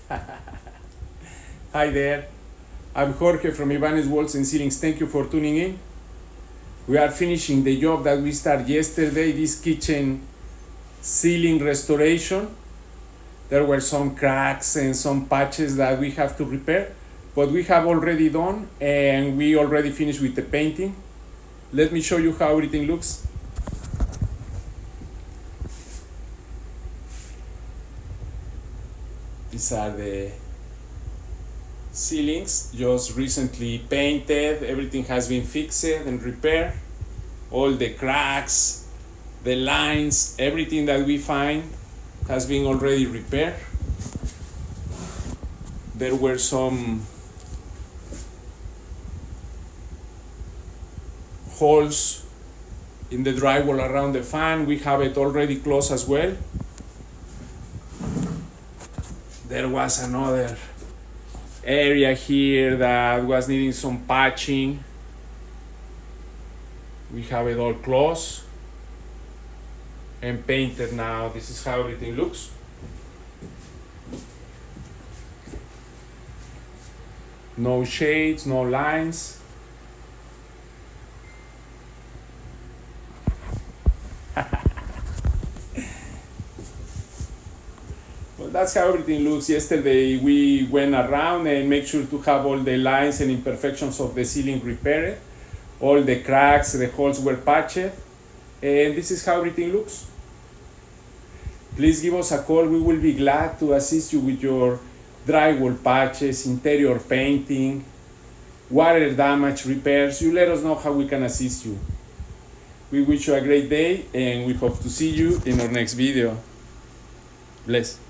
Hi there, I'm Jorge from Ibanez Walls and Ceilings. Thank you for tuning in. We are finishing the job that we started yesterday, this kitchen ceiling restoration. There were some cracks and some patches that we have to repair, but we have already done and we already finished with the painting. Let me show you how everything looks. These are the ceilings, just recently painted. Everything has been fixed and repaired. All the cracks, the lines, everything that we find has been already repaired. There were some holes in the drywall around the fan. We have it already closed as well. There was another area here that was needing some patching. We have it all closed and painted now. This is how everything looks. No shades, no lines. Well, that's how everything looks. Yesterday we went around and make sure to have all the lines and imperfections of the ceiling repaired. All the cracks, the holes were patched. And this is how everything looks. Please give us a call. We will be glad to assist you with your drywall patches, interior painting, water damage repairs. You let us know how we can assist you. We wish you a great day and we hope to see you in our next video. Bless.